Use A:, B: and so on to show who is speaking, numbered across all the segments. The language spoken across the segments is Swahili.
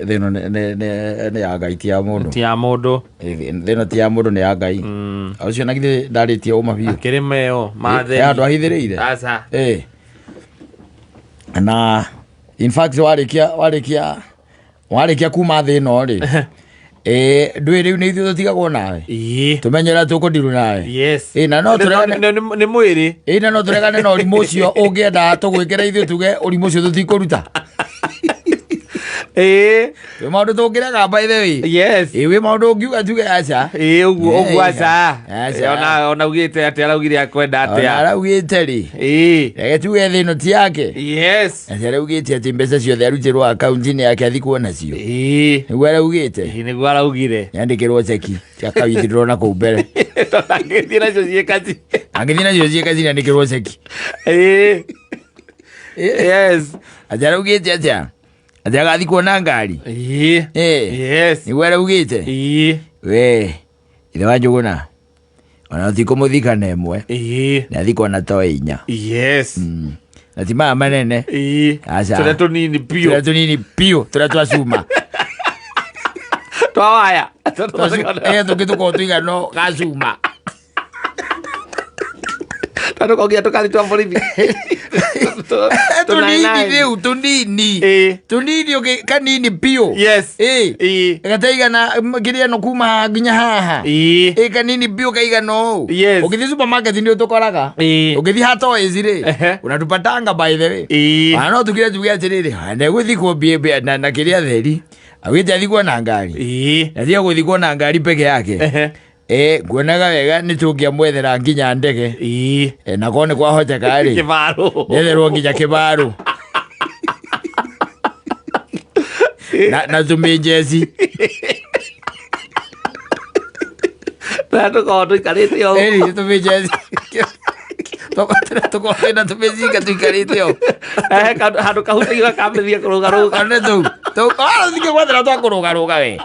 A: thino ne ya Ngai ti ya mundu thino ti ya mundu ne ya Ngai ucio nagithe ndaritie uma biu
B: kirimeo mathe
A: andu ahithireire
B: asa
A: na in fact warikia kuma thino ri ndwi riu ni ithuĩ tũtigagwo nawe tũmenyera tũkũndirũ nawe na no tũregane
B: nĩ mwĩrĩ
A: na no tũregane na ũrimũ ũcio ũngĩenda tũgwĩkĩra ithuĩ tuge ũrimũ ũcio tũtikũruta wĩ maũndũ tũngĩrega by the way wĩ maũndũ ũngiuga tuge aca
B: ũguo aca ona ugĩte atĩ araugire akwenda atĩa
A: araugĩte rĩ reke tuge thĩ ĩno ti yake aca araugĩte atĩ mbeca ciothe arutĩrwo akaunti-inĩ yake athi kuona cio nĩguo araugĩte
B: nĩguo araugire
A: yandĩkĩrwo ceki ciakawithirwo na kũu mbere
B: angĩthiĩ nacio ciĩkaci
A: yandĩkĩrwo ceki aca araugĩte atĩa atĩ agathi kuona ngari nĩguo araugĩte we ithe wa Njũgũna ona ũtikũmũthika na ĩmwe nĩ athi kuona to inya na ti maya manene
B: tũrĩa tũnini
A: piũ tũrĩa twacuma
B: twawaya
A: tũngĩ tũkorwo tũigano gacuma
B: tũkogia tũkathi twa borithi
A: tunini kanini piũ gataigana kĩrĩa no kuma nginya haha kanini piũ kaigana ũũ ũgĩthiĩ supermarket nĩ ũtũkoraga ũgĩthiĩ hatoys rĩ unatupatanga by the way no tũkire tuge atĩrĩrĩ ndegũthi kũmbia na kĩrĩa theri agĩte athi kuona ngari athia gũthi kuona ngari peke yake nguonaga wega nĩ tũngĩamwethera nginya ndege na korwo nĩ kwahoteka rĩ netherwo nginya kĩbarũ na tũmĩnjeci
B: tũkorwo tũikarĩte ũũ
A: tũmĩnjeci tũkorwo na tũmĩcinga tũikarĩte ũũ
B: handũ kahutagio gakamĩthia kũrũgarũga
A: thike gwethera twakũrũgarũga we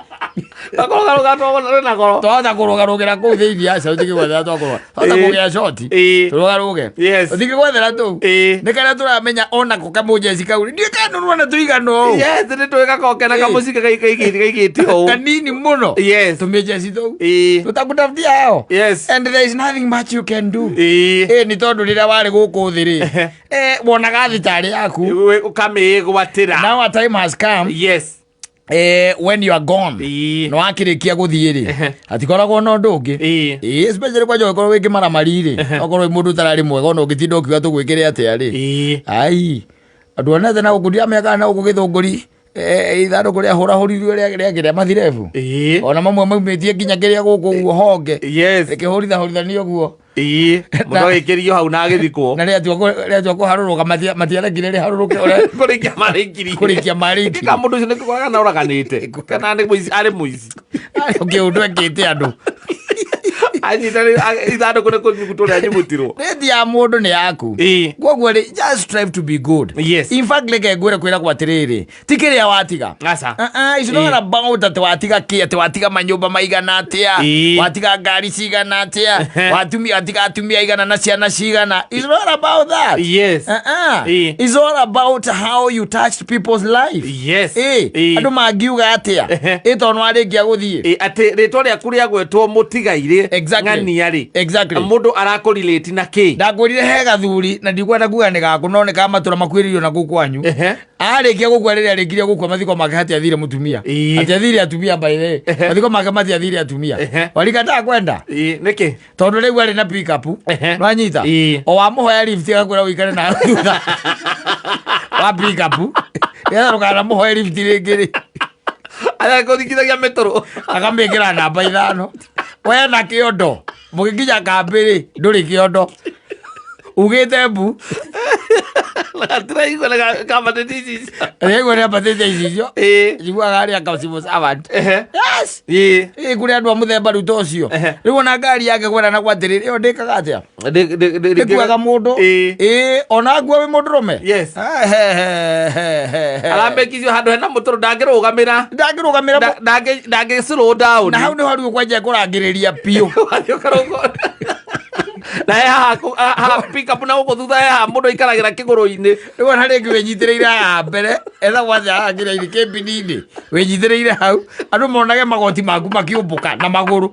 B: twahota
A: kũrũgarũgĩra kũu thĩinĩ aca ũthike gwethera twakũrũga hota kũgĩa shoti tũrũgarũge ũthike gwethera tũu nĩ karĩa tũramenya onako kamũnjeci kau ndiĩ kanũrwo na tũigano
B: nĩ tũĩ gakoke na kamũcinga gaigĩte ũũ
A: kanini mũno tũmĩnjeci tũu tũtakũtafutia hao and there is nothing much you can do nĩ tondũ rĩrĩa warĩ gũkũ thĩ rĩ wonaga thitarĩ yaku
B: ũkamĩgwatĩra
A: now a time has come when you are gone no akirikia guthie ri atikoragwo no ndu ungi especially kwa jo korwo wiki maramari ri okorwo i mundu tarari mwega no ngitinda ukiuga tugwikire atia ri ai andu onete na gukudia meka na gugithunguri ithandu kuria hura huririo ria mathirebu ona mamwe maumitie nginya kiria guku guo honge horithanio guo
B: mũno gĩkĩrio hau na agĩthikwo
A: na rĩatua kũharũrũka matiarekire rĩharũrũke kũrĩkia marĩki
B: ka mũndũ ũcio nĩ kũkoraga na ũraganĩte kana arĩ mũici
A: ũndũ ekĩte andũ
B: ithandũkũ nĩ kũnyugutwo rĩa nyugutirwo
A: rendi ya mũndũ nĩ yaku koguo rĩ just strive to be good in fact reke ngwĩre kwĩragwo atĩrĩrĩ ti kĩrĩa watiga it's not about atĩ watiga kĩ atĩ watiga manyũmba maigana atĩa watiga ngari cigana atĩa watiga atumia igana na ciana cigana it's not about that it's all about how you touched people's life andũ mangiuga atĩa tondũ warĩkia gũthiĩ
B: atĩ rĩtwa rĩaku rĩagwetwo mũtigaire ng'ania-rĩ mũndũ arakũrelate na kĩ
A: ndakwĩrire he gathuri na ndikwenda kuga nĩ gaku no nĩ ka matũra makuĩrĩirio na gũkũ kwanyu arĩkia gũkua rĩrĩa arĩkirie gũkua mathiko make hatiathire mũtumia hatiathire atumia baire mathiko make matiathire atumia walikataa kwenda
B: nĩkĩ
A: tondũ rĩu arĩ na pick up nwanyita o wamũhoya lift agakwĩra ũikare na thutha wa pick up nĩgetha ndũkana mũhoe lift rĩngĩ rĩ
B: agakũthikithagia mĩtũrũ
A: akamĩkĩra namba 5 we na kĩondo mũgĩkinya kambĩ rĩ ndũrĩ kĩondo ugĩte mbu Rĩgũrĩa batĩte icio njiguaga arĩa ka civil servant kũrĩ andũ a mũthemba rĩu ta ũcio rĩu ona ngari yake kwenda na gwatĩrĩrĩ ĩyo ndĩkaga atĩa ndĩkuaga mũndũ ona ngua wĩ mũndũrũme
B: arambĩkithio handũ hena mũtũrũ ndangĩrũgamĩra
A: ndangĩ slow down na hau nĩ ho rĩu kwenja kũrangĩrĩria piũ
B: Na ha pick up na uko thutha ya mundu ikaragira kiguru-ini.
A: Riu na ringi winyitiriire ha mbere etha wacha agira iri kebini-ini winyitiriire hau andu monage magoti maku makiumbuka na maguru.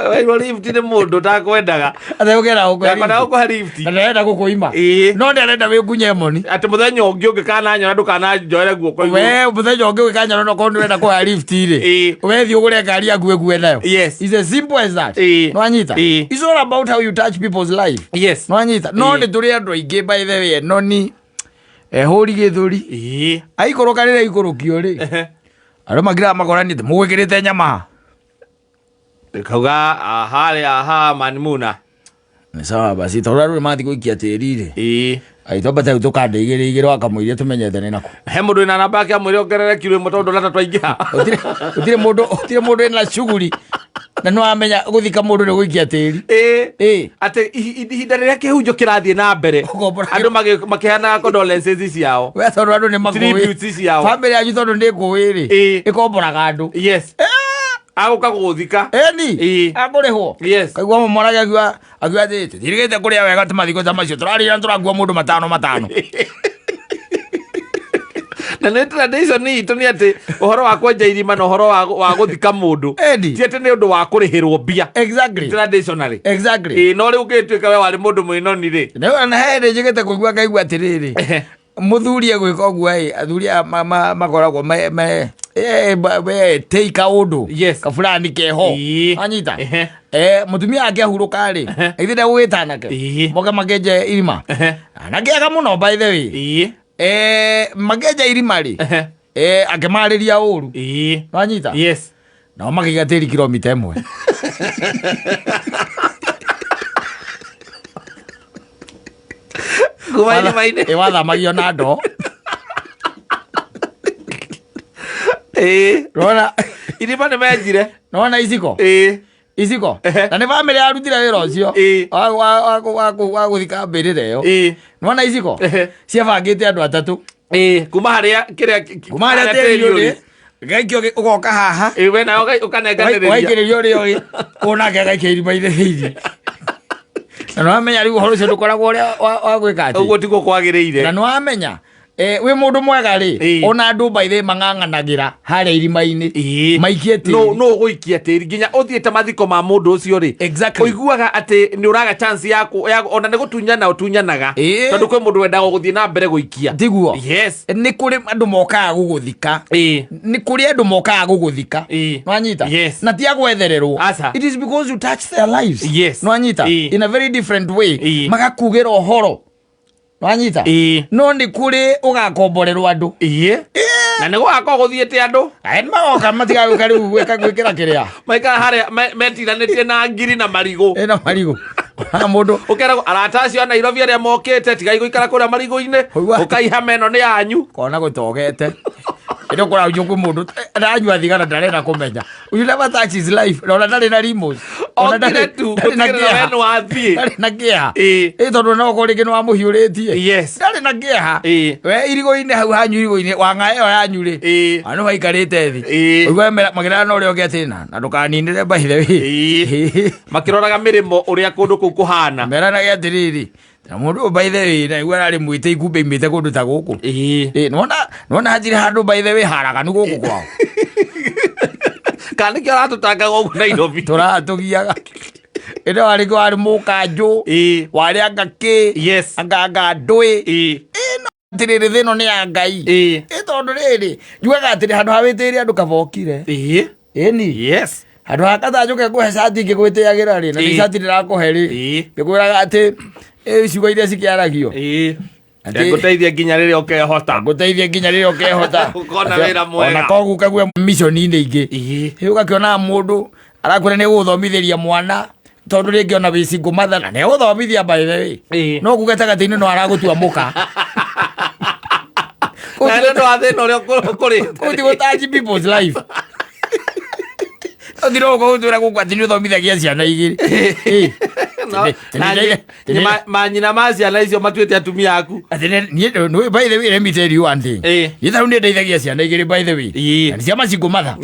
B: Wewe lift ni mundu takwendaga.
A: Athe ugera uko.
B: Ndakona uko lift.
A: Ndenda gukuima. No ndarenda wigunye moni.
B: Ati muthenya ungi ungikana nyona ndukana njoere guoko iguru.
A: We muthenya ungi ukanyona no kondu wenda kwa lift ri. We thi ugure ngari yaku nayo.
B: Yes.
A: It's as simple as that. No anyita. It's all about how you touch people's life.
B: Yes.
A: No anyita. No ni turi andu aingi by the way no ni huri githuri. Aikorokanire ikorokio ri. Aro magira makoranite mugwikirite nyama.
B: Kauga aha manmuna.
A: Ni sawa basi toraro mathi guikia tiri-ri. Aitoba ta tukande igiri wakamuirie tumenyethane nako.
B: He mundu ina namba yake amwire ongerere kilo imwe tondu lata twaingiha.
A: Utire mundu ena shughuli. Na no amenya guthika mundu ni guikia tiri.
B: Ate ihinda riria kihunjo kirathie na mbere. Andu makihana condolences ciao.
A: We tondu andu ni makuwi.
B: Tributes ciao.
A: Family yanyu tondu ndi kuwi-ri. Ikomboraga andu.
B: Yes. Aguka guthika.
A: Eni. Agurihwo.
B: Yes.
A: Kaigwa mumorage agua thite. Thirigite kuria wega tumathiko ta macio. Turarira turagua mundu matano.
B: Na nä tradition itå nä atä å horo wa kwenja irima na å horo wa gå thika må ndå ti atä nä å ndå wa kå rä hä rwo mbia no rä u ngä tuä ka we warä må ndå mwä noni rä
A: na hende njä gä te kå igua ngaigua atä rä rä må thuri egwä ka å guo athuri makoragwo tei kaå ndå kabulani keho anyita må tumia ake ahurå karä ithä nde gå gä tanake moke makenje irima nakeaga må no by the way makenja irima ri akimarĩria ũru no anyita nao makĩiga tĩri kilomita ĩmwe wathamagio na ndo rona
B: irima nĩ menjire
A: nona iciko na nĩ bamĩrĩ yarutire wĩra ũcio wa gũthika mbĩrĩra ĩyo nona iciko ciabangĩte andũ atatũ
B: kuma harĩa
A: tĩri ũrĩ gaikio ũgoka haha
B: we nayo ũkanenganĩrĩria
A: waikĩrĩria ũrĩa ũrĩ ũnake agaikia irima-inĩ thĩinĩ na nĩwamenya rĩu ũhoro ũcio ndũkoragwo ũrĩa wa gwĩka atĩ
B: ũguo tiguo kwagĩrĩire
A: na nĩwamenya wĩ mũndũ mwega rĩ ona andũ baithe mang'ang'anagĩra harĩa irima-inĩ maikie tĩri
B: no ũgũikia tĩri nginya ũthiĩte mathiko ma mũndũ ũcio rĩ ũiguaga atĩ nĩ ũraga chance yaku ona nĩ gũtunyana ũtunyanaga tondũ kwĩ mũndũ wendaga gũthiĩ na mbere gũikia
A: tiguo nĩ kũrĩ andũ mokaga gũgũthika nĩ kũrĩ andũ mokaga gũgũthika nwanyita na ti agwethererwo it is because you touch their lives nwanyita in a very different way magakugĩra ũhoro wanyita no nĩ kũrĩ ũgakomborerwo andũ
B: na nĩ gũgakorwo gũthiĩte andũ
A: magoka matigagwĩka rĩu gwĩkĩra kĩrĩa
B: maikara harĩa metiranĩtie na ngiri na marigũ
A: mũndũ
B: ũkeragwo arata acio a Nairobi arĩa mokĩte tigai gũikara kũrĩa marigũ-inĩ ũkaihama ĩno nĩ yanyu
A: kona gũtogete ĩno kũraunjwo kwĩ mũndũ aranyua thigara ndarenda kũmenya you never touch his life na ona ndarĩ na rimos
B: okire tu gũtigĩrĩra we nĩwathiĩ
A: ndarĩ na kĩeha tondũ no ũkorwo rĩngĩ nĩwamũhiũrĩtie ndarĩ na kĩeha we irigũ-inĩ hau hanyu irigũ-inĩ wang'a ĩyo yanyu rĩ anũ haikarĩte thĩ ũigua magĩrana na ũrĩa ũngĩ atĩ na ndũkaninĩre by the way
B: makĩroraga mĩrĩmo ũrĩa kũndũ kũu kũhana
A: meranage atĩrĩrĩ na mũndũ by the way na igua arĩ mwĩte ikumbe imĩte kũndũ ta gũkũ nona hatirĩ handũ by the way haraganu gũkũ kwao
B: kana nĩkĩo aratũtangaga ũguo Nairobi
A: tũratũgiaga ĩno warĩ mũkanjũ warĩ angakĩ anga ndũĩ atĩrĩrĩ thĩ ĩno nĩ ya Ngai tondũ rĩrĩ njugaga atĩrĩ handũ ha wĩtĩĩre andũ kaba okire ĩni handũ ha katanjũke ngũhe cati ngĩgwĩtĩagĩra rĩ na nĩ cati ndĩrakũhe rĩ ngĩkwĩraga atĩ ciugo iria cikĩaragio
B: ngũteithia nginya rĩrĩa ũkehota ũkona wĩra mwega
A: ona koguo kaguo missoni-inĩ ingĩ ũgakĩona mũndũ arakwĩra nĩ gũthomithĩria mwana tondũ rĩngĩ ona wĩ single mother na nĩ gũthomithia by the way no kuge gatagatĩ-inĩ no aragũtua mũka
B: na nĩ ũndũ wa thĩna ũrĩa ũkũrĩte
A: ũtigũtanji people's life thiro ko ndura ko kwati ni thomithagia ciana igiri
B: manyina ma ciana icio matuĩte atumia aku
A: no by the way let me tell you one thing itharu ni ndeithagia ciana igiri by the way ni cia macingo matha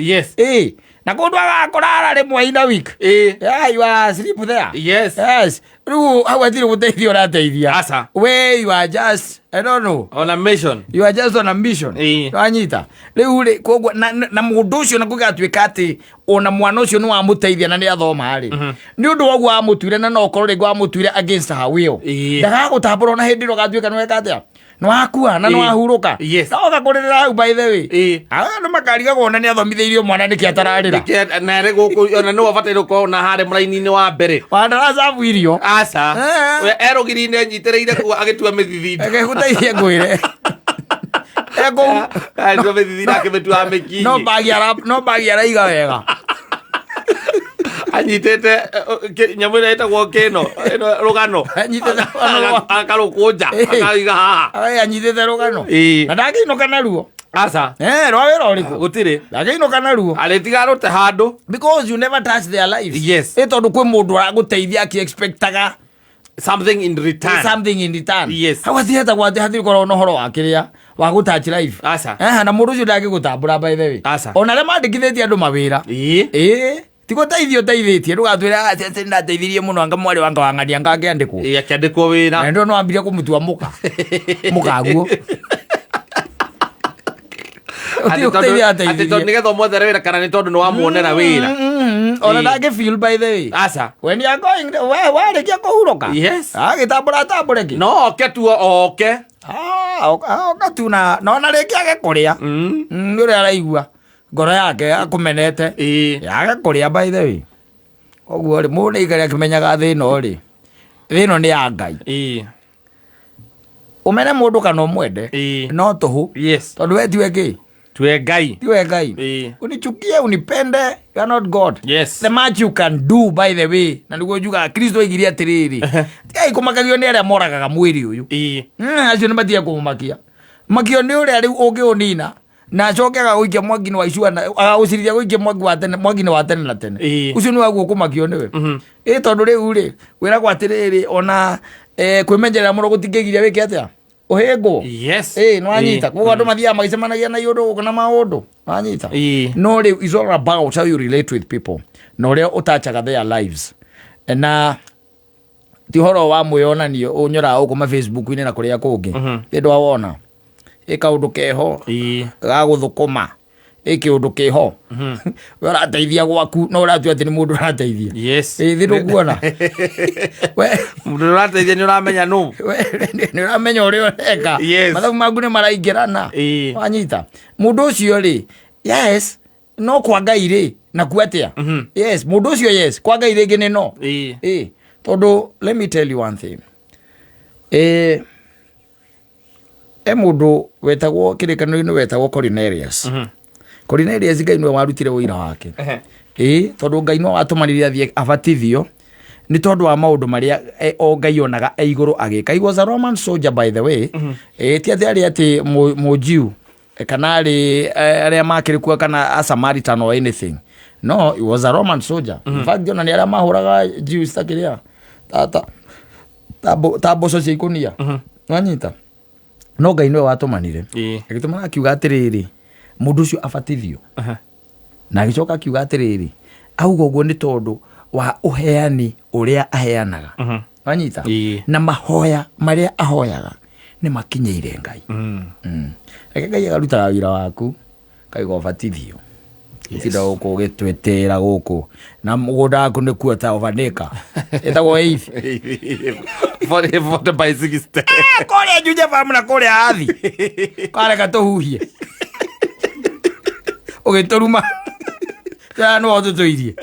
A: na kundu agakorara rimwe in a week yeah you are sleep there yes ru hawatiri guteithio rateithia
B: asa
A: we you are just I don't know
B: on a mission
A: you are just on a mission wanyita riu ri koguo na mundu ucio na kugatwika ati ona mwana ucio ni wa muteithia na ni athoma ri ni undu woguo amutuire na no korwo ri amutuire against her will ndaga gutambura na hindi ro gatwika nwe katia no akua na no ahuruka no gakurira hau by the way no makariga gona ni athomitheirio mwana ni kiatararira
B: na ri guku ona no abatiro ko na hare muraini-ini wa mbere
A: wandara sabu irio
B: asa we erogirine nyitireire ku agitua mithithindi
A: agekuteithia ngwire ego
B: ndo mithithindi akimetua meki
A: no bagiara iga wega
B: anyitete nyamwira etagwo kino rugano
A: anyitete
B: akarukunja akaiga haha
A: anyitete rugano na ndakinoka naruo
B: asa
A: rwawira uriku
B: gutire
A: ndakinoka naruo
B: aretiga rute handu
A: because you never touch their lives
B: yes
A: tondu kwi mundu araguteithia ki expectaga
B: something in return
A: yes hawathieta gwate hathiri korwo no horo wakiria wa gutouch life
B: asa
A: na mundu ucio ndagigutambura by the way ona le mandikithitie andu mawira tigo teithio rugatwira ati ndateithirie muno anga mwari wanga wang'ania ngake andikwo
B: akiandikwo wira
A: na ndo no ambiria kumutua mukaguo
B: ati tondu nigetha mwethere wira kana ni tondu ni wamuonera wira
A: ona ndage feel by the way
B: asa
A: when you are going warikia kuhuroka agitambura tambureki
B: no oke tu oke
A: oka tu na ona rikia agekuria uri araigua ngoro yake akumenete agakuria by the way oguo ri mundu igari akimenyaga thino ri thino ni ya Ngai umene mundu kana umwende no tuhu tondu we tiwe ki
B: tiwe Ngai
A: unichukie unipende you are not God the much you can do by the way na niguo juga Kristo igiri atiriri tigai kumakagio ni aria moragaga mwiri uyu acio ni matia kumumakia makio ni uria riu ungiunina na acokaga guikia mwaki-ini wa icua agagucirithia guikia mwaki-ini wa tene na tene ucio ni waguo kumakio niwe tondu riu ri wiragwo atiriri ona kwimenjerera muno gutingigiria wike atia uhingo nwanyita koguo andu mathiaga magicemanagia na iundu kana maundu nwanyita no riu is all about how you relate with people na uria utachaga their lives na ti horo wa mwionanio unyoraga ukuma Facebook-ini na kuria kungi ndu awona kaundu keho ga guthukuma kiundu kiho we urateithia gwaku no uratua ati ni mundu urateithia thiru kuona we
B: mundu urateithia ni uramenya nu
A: ni uramenya uri ureka mathabu maku ni maraingirana wanyita mundu ucio ri yes no kwa Ngai ri na kuatia mundu ucio kwa Ngai ringi ni no tondu let me tell you one thing mundu wetagwo kirikaniro-ini wetagwo Cornelius Cornelius Ngai niwe warutire wira wake tondu Ngai no atumanire athie abatithio ni tondu wa maundu maria o Ngai onaga iguru agika. He was a Roman soldier by the way ti athari ati mujiu kana aria makirikua kana a Samaritan or anything no he was a Roman soldier in fact jona ni aria mahuraga Jews takiria taboco cia ikunia wanyita no Ngai niwe watumanire agitumana akiuga atiriri mundu ucio abatithio na agicoka akiuga atiriri auga uguo ni tondu wa uheani uria aheanaga wanyita na mahoya maria ahoyaga ni makinyeire Ngai Ngai agarutaga wira waku kaiga ubatithio itinda guku gitwetera guku na mugunda waku ni kuota uvanika etagwo
B: 40 by 60
A: kore juje famuna kore athi kare katuhuhie ugituruma ya no tutuirie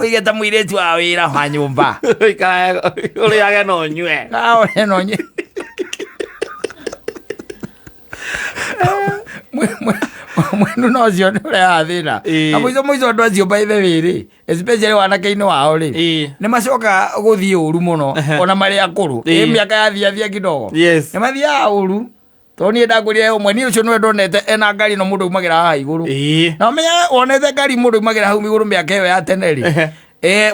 A: uigeta muiretu wa wira wa nyumba
B: uri age no nywe
A: uri no nywe mwenu no cio nä å rä athä na muico andå acio by the way rä especially wanake-inä wao rä nä macoka gå thiä å ru må no ona marä akå rå mä aka yathiathia kidogo nä mathiaga å ru tondå niä ndangå ria å mwe niä å cio nä we ndonete ena ngari no må ndå umagä ra haha igå rå na menya wonete ngari må ndå umagä ra hau igå rå mä aka ä yo ya tene rä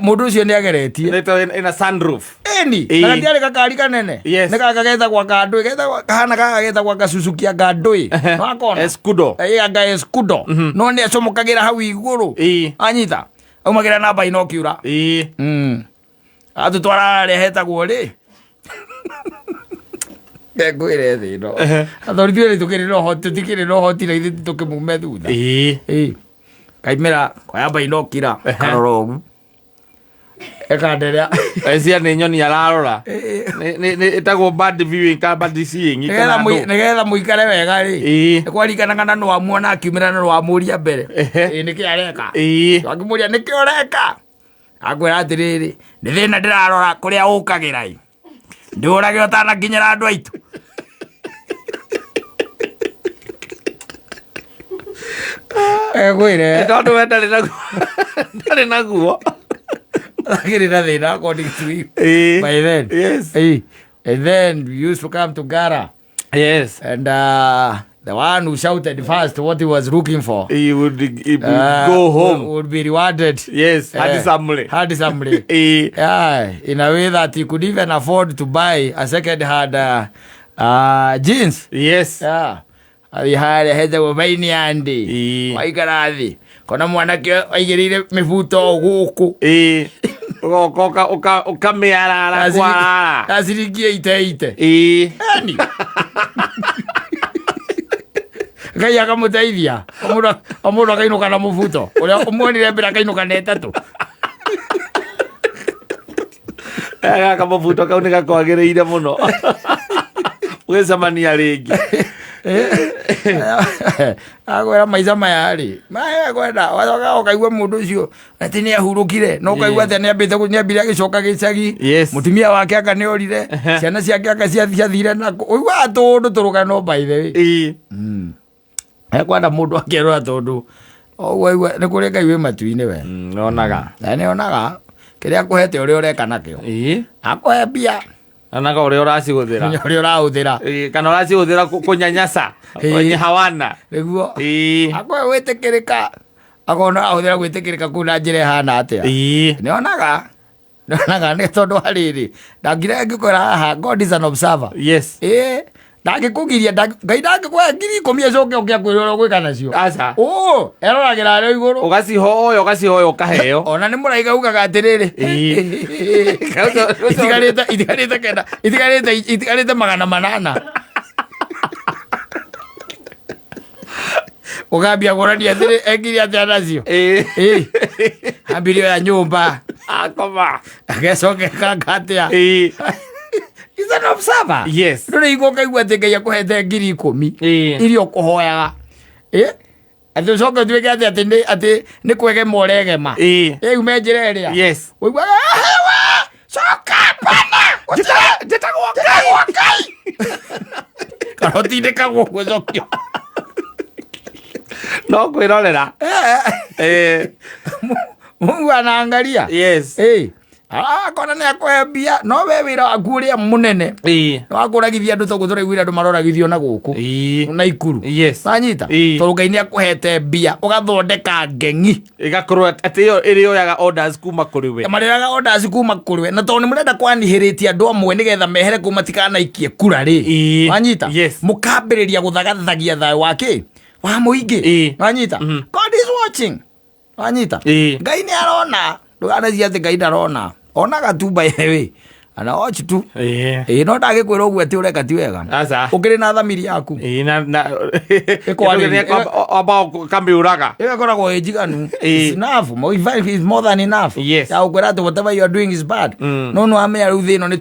A: Mundu ucio nä ageretie
B: ina sunroof
A: eni na ndiarä gakari kanene nä gaka getagwa kandå kahana gaka getagwa gacucukia ngandå wakona anga escudo no nä acomokagä ra hau igå rå anyita aumagä ra namba ino kä ura atå twarararä hetagwo rä ngwä re thä no athorithio tå kä rä no hoti tå tikä rä no hoti na ithe tå kä mume thutha kaimä ra kwayamba ino kira karora å gu ekanderea
B: cia nä nyoni ararora ĩtagwo bad viewing ka bad seeing
A: nĩgetha mũikare wega rĩ nĩkwarikanaga na nĩwamuona akiumĩra na nĩwamũria mbere nĩkĩ areka akĩmũria nĩkĩ ũreka akwĩra atĩrĩrĩ nĩ thĩna ndĩrarora kũrĩa ũkagĩra ndĩũrage ũtanakinyĩra andũ aitũ egwĩre
B: tondũ we ndarĩ naguo
A: Agirira thina according to you. By then.
B: Yes.
A: And then we used to come to Gara.
B: Yes.
A: And the one who shouted first what he was looking for.
B: He would go home.
A: Would be rewarded.
B: Yes. Handsomely.
A: Yeah. In a way that he could even afford to buy a second-hand jeans.
B: Yes.
A: Yeah. He had a waini andi. Waikarathi. Kona mwanake aigirire mibuto guku
B: ukamearara kwara
A: asirikie ite ani ngai akamuteithia omundu akainuka na mubuto uria umwonire mbere akainuka na etatu
B: gaka mubuto kau nĩ gakwagĩrĩire mũno gwĩcemania rĩngĩ agwera maica maya rĩ makwenda wacoka ũkaigua mũndũ ũcio atĩ nĩ ahurũkire no ũkaigua atĩ nĩambire agĩcoka gĩcagi mũtumia wake anga nĩ orire ciana ciake anga ciathire na ũiguaga tũndũ tũrũgano by the way ekwenda mũndũ akĩrora tondũ ũguo nĩ kũrĩ Ngai wĩ matu-inĩ we nĩonaga kĩrĩa akũhete ũrĩa ũreka nakĩo akũhe mbia anaga ũrĩa ũrahũthĩra kana ũracihũthĩra kũnyanyaca hawana
A: nĩguo akũhe gwĩtĩkĩrĩka akona ahũthĩra gwĩtĩkĩrĩka kũu na njĩra ĩhana atĩa nĩonaga nĩ tondũ harĩrĩ ndangire angĩkwĩra haha God is an observer ndangĩkũgiria Ngai ndangĩkũhe 10,000 acoke ũkĩa kwĩra ũrĩa ũgwĩka nacio eroragĩra arĩa igũrũ
B: ũgacihoya ũkaheo
A: ona nĩ mũraiga ugaga atĩrĩrĩ itigarĩte 800 ũgambia gũrania atĩrĩ ekire atĩa nacio ambirio ya nyũmba
B: akoma
A: agecokeka atĩa He's an observer.
B: Yes.
A: Ndå rä igå kaigua atä Ngai akåhete 10,000 iria å kå hoyaga atä å coke tuä ke atä nä kwegema å regema ume njä ra ä rä a uiguaga coka pana njätagwo Ngai kana å tindä kagwo guo cokio
B: no kwä rorera
A: Mungu anaangalia akona nä akåhe mbia no we wä ra waku å rä a må nene nä wakå ragithia andå togå tå raiguire andå maroragithio na gå kå na ikuru nanyita tondå Ngai nä akåhete mbia å gathondeka ngeng'i
B: ĩgakorwo atĩ ĩyo ĩrĩoyaga orders kuma kũrĩ we
A: marĩoyaga orders kuma kũrĩ we na tondũ nĩ mũrenda kwanihĩrĩtie andũ amwe nĩgetha mehere kũu matikanaikie kura rĩ wanyita mũkambĩrĩria gũthagathagia thayũ wake wa mũingĩ wanyita God is watching wanyita Ngai nĩ arona ndũganacia atĩ Ngai ndarona onaga tu by the way ana watch tu no ndagĩkwĩra ũguo atĩ ũreka ti wega ũkĩrĩ na thamiri yaku
B: kamĩũraga
A: ĩgakoragwo ĩ njiganu enough more than enough ya gũkwĩra atĩ whatever you are doing is bad no nĩ wamenya rĩu thĩ ĩno nĩ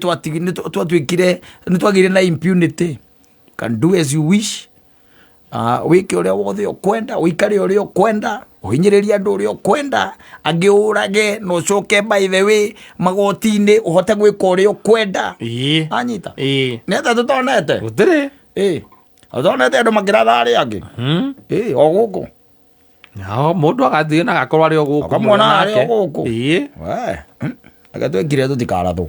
A: twagĩire na impunity can do as you wish wĩke ũrĩa wothe ũkwenda ũikare ũrĩa ũkwenda ũhinyĩrĩrie andũ ũrĩa ũkwenda angĩ ũrage na ũcoke by the way magoti-inĩ ũhote gwĩka ũrĩa ũkwenda anyita nĩete tũtonete
B: gũtirĩ
A: tũtonete andũ makĩratha arĩa angĩ o gũkũ
B: mũndũ agathiĩ na agakorwo arĩ o gũkũ
A: akamwona arĩ o gũkũ reke twĩkire tũtikarathwo